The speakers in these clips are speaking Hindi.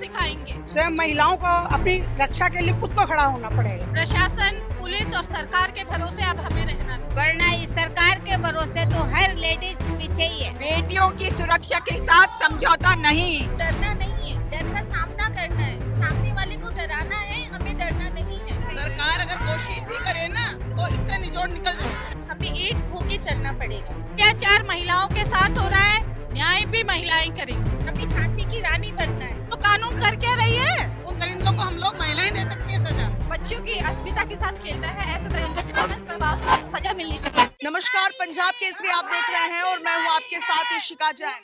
सिखाएंगे। स्वयं महिलाओं को अपनी रक्षा के लिए खुद को खड़ा होना पड़ेगा। प्रशासन, पुलिस और सरकार के भरोसे अब हमें रहना नहीं। वरना इस सरकार के भरोसे तो हर लेडीज पीछे ही है। बेटियों की सुरक्षा के साथ समझौता नहीं। डरना नहीं है, डर का सामना करना है। सामने वाले को डराना है, हमें डरना नहीं है। सरकार अगर कोशिश ही करे ना तो इसका निचोड़ निकल जाए। हमें एक होके चलना पड़ेगा। अत्याचार महिलाओं के साथ हो रहा है, न्याय भी महिलाएं करेंगी। हमें झांसी की रानी बनना है। तो कानून कर क्या रही है? उन दरिंदों को हम लोग महिलाएं दे सकती है सजा। बच्चियों की अस्मिता के साथ खेलता है, ऐसे दरिंदों को तुरंत प्रभाव से सजा मिलनी चाहिए। नमस्कार, पंजाब केसरी आप देख रहे हैं और मैं हूं आपके साथ इशिका जैन।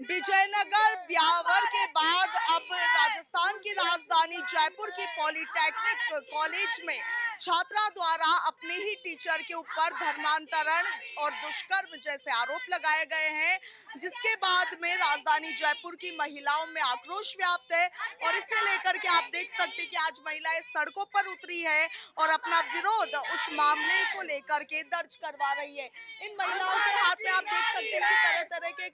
विजयनगर ब्यावर के बाद अब राजस्थान की राजधानी जयपुर की पॉलिटेक्निक कॉलेज में छात्रा द्वारा अपने ही टीचर के ऊपर धर्मांतरण और दुष्कर्म जैसे आरोप लगाए गए हैं, जिसके बाद में राजधानी जयपुर की महिलाओं में आक्रोश व्याप्त है। और इसे लेकर के आप देख सकते हैं कि आज महिलाएं सड़कों पर उतरी है और अपना विरोध उस मामले को लेकर के दर्ज करवा रही है। इन महिलाओं के हाथ में आप देख सकते हैं कि तरह तरह के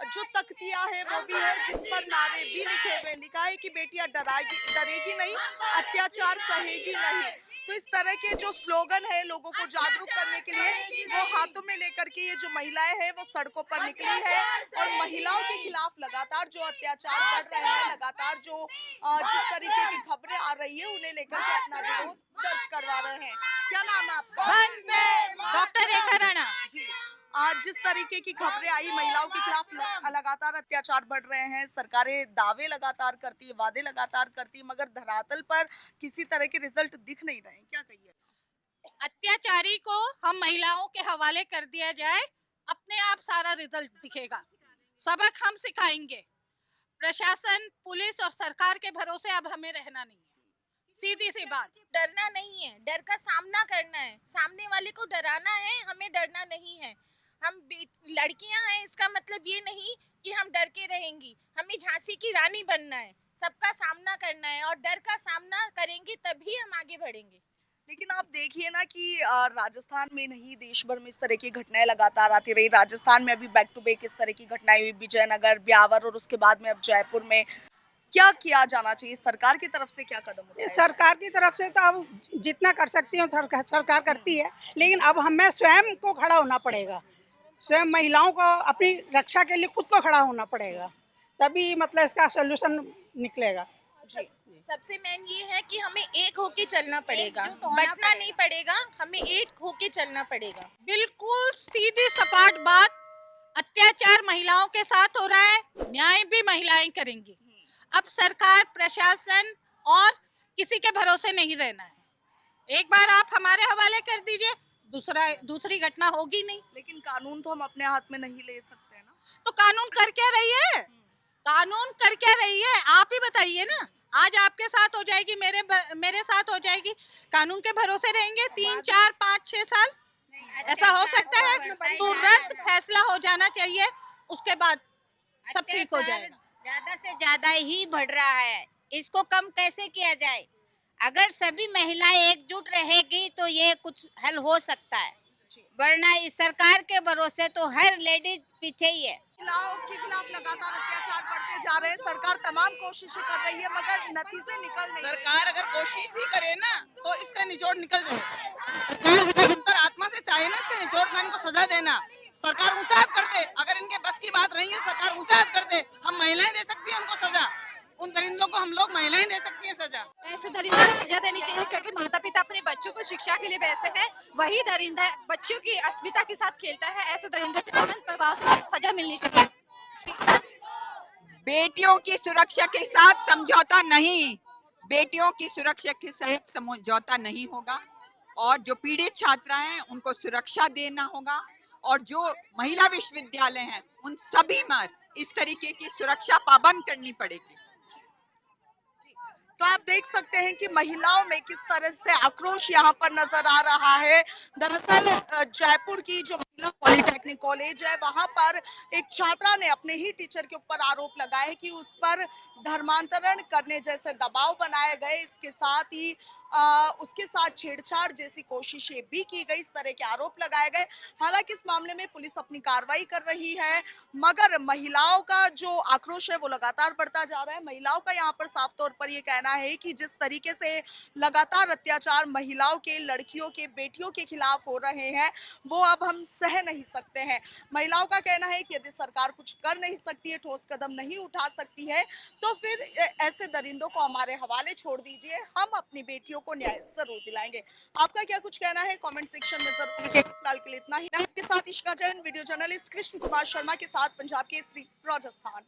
जो तख्तियां है वो भी है, जिन पर नारे भी लिखे हुए, लिखा है कि बेटियां डरेगी नहीं, अत्याचार सहेगी नहीं। तो इस तरह के जो स्लोगन है लोगों को जागरूक करने के लिए वो हाथों में लेकर के ये जो महिलाएं हैं वो सड़कों पर निकली है और महिलाओं के खिलाफ लगातार जो अत्याचार बढ़ रहे हैं, लगातार जो जिस तरीके की खबरें आ रही है उन्हें लेकर के अपना विरोध दर्ज करवा रहे हैं। क्या नाम है आपका? डॉक्टर रेखा राणा जी, आज जिस तरीके की खबरें आई, महिलाओं के खिलाफ लगातार अत्याचार बढ़ रहे हैं, सरकारें दावे लगातार करती है, वादे लगातार करती है, मगर धरातल पर किसी तरह के रिजल्ट दिख नहीं रहे हैं। क्या कहिए? अत्याचारी को हम महिलाओं के हवाले कर दिया जाए, अपने आप सारा रिजल्ट दिखेगा। सबक हम सिखाएंगे। प्रशासन, पुलिस और सरकार के भरोसे अब हमें रहना नहीं है। सीधी सी बात। डरना नहीं है, डर का सामना करना है। सामने वाले को डराना है, हमें डरना नहीं है। हम लड़कियां हैं, इसका मतलब ये नहीं कि हम डर के रहेंगी। हमें झांसी की रानी बनना है, सबका सामना करना है और डर का सामना करेंगे तभी हम आगे बढ़ेंगे। लेकिन आप देखिए ना कि राजस्थान में नहीं, देश भर में इस तरह की घटनाएं लगातार आती रही। राजस्थान में अभी बैक टू बैक इस तरह की घटनाएं हुई, विजयनगर, ब्यावर और उसके बाद में अब जयपुर में। क्या किया जाना चाहिए? सरकार की तरफ से क्या कदम उठाए? सरकार की तरफ से तो अब जितना कर सकती हूँ सरकार करती है, लेकिन अब हमें स्वयं को खड़ा होना पड़ेगा। स्वयं महिलाओं को अपनी रक्षा के लिए खुद को खड़ा होना पड़ेगा, तभी मतलब इसका सोल्यूशन निकलेगा। सबसे मेन ये है कि हमें एक होके चलना पड़ेगा, बंटना नहीं पड़ेगा, हमें एक होके चलना पड़ेगा। बिल्कुल सीधी सपाट बात। अत्याचार महिलाओं के साथ हो रहा है, न्याय भी महिलाएं करेंगी। अब सरकार, प्रशासन और किसी के भरोसे नहीं रहना है। एक बार आप हमारे हवाले कर दीजिए, दूसरी घटना होगी नहीं। लेकिन कानून तो हम अपने हाथ में नहीं ले सकते हैं ना। तो कानून कर क्या रही है? कानून कर क्या रही है? आप ही बताइए ना। आज आपके साथ हो जाएगी, मेरे साथ हो जाएगी, कानून के भरोसे रहेंगे 3, 4, 5, 6 साल? ऐसा हो सकता है? तुरंत फैसला हो जाना चाहिए, उसके बाद सब ठीक हो जाएगा। ज्यादा से ज्यादा ही बढ़ रहा है, इसको कम कैसे किया जाए? अगर सभी महिलाएं एकजुट रहेगी तो ये कुछ हल हो सकता है, वरना इस सरकार के भरोसे तो हर लेडीज पीछे ही है। महिलाओं के खिलाफ लगातार अत्याचार बढ़ते जा रहे हैं, सरकार तमाम कोशिशें कर रही है मगर नतीजे निकल नहीं। सरकार अगर कोशिश ही करे ना तो इसका निचोड़ निकल जाए। सरकार अंतर आत्मा से चाहे ना इसके निचोड़ में इनको सजा देना। सरकार ऊंचा हाथ कर दे, अगर इनके बस की बात नहीं है सरकार ऊंचा हाथ कर दे, हम महिलाएं दे सकती हैं उनको सजा। उन दरिंदों को हम लोग महिलाएं दे सकती हैं सजा। ऐसे दरिंदों को सजा देनी चाहिए, क्योंकि माता पिता अपने बच्चों को शिक्षा के लिए भेजते हैं, वही दरिंदा बच्चों की अस्मिता के साथ खेलता है। ऐसे दरिंदों को तुरंत प्रभाव से सजा मिलनी चाहिए। बेटियों की सुरक्षा के साथ समझौता नहीं। बेटियों की सुरक्षा के साथ समझौता नहीं होगा और जो पीड़ित छात्रा हैं उनको सुरक्षा देना होगा और जो महिला विश्वविद्यालय हैं उन सभी पर इस तरीके की सुरक्षा पाबंद करनी पड़ेगी। तो आप देख सकते हैं कि महिलाओं में किस तरह से आक्रोश यहाँ पर नजर आ रहा है। दरअसल जयपुर की जो जिला पॉलिटेक्निक कॉलेज है, वहां पर एक छात्रा ने अपने ही टीचर के ऊपर आरोप लगाए कि उस पर धर्मांतरण करने जैसे दबाव बनाए गए। इसके साथ ही उसके साथ छेड़छाड़ जैसी कोशिशें भी की गई, इस तरह के आरोप लगाए गए। हालांकि इस मामले में पुलिस अपनी कार्रवाई कर रही है, मगर महिलाओं का जो आक्रोश है वो लगातार बढ़ता जा रहा है। महिलाओं का यहाँ पर साफ तौर पर ये कहना है कि जिस तरीके से लगातार अत्याचार महिलाओं के, लड़कियों के, बेटियों के खिलाफ हो रहे हैं वो अब हम सह नहीं सकते हैं। महिलाओं का कहना है कि यदि सरकार कुछ कर नहीं सकती है, ठोस कदम नहीं उठा सकती है, तो फिर ऐसे दरिंदों को हमारे हवाले छोड़ दीजिए, हम अपनी बेटियों को न्याय जरूर दिलाएंगे। आपका क्या कुछ कहना है कमेंट सेक्शन में जरूर लिखिएगा। फिलहाल के लिए इतना ही। मैं आपके साथ इशिका जैन, वीडियो जर्नलिस्ट कृष्ण कुमार शर्मा के साथ, पंजाब केसरी, राजस्थान।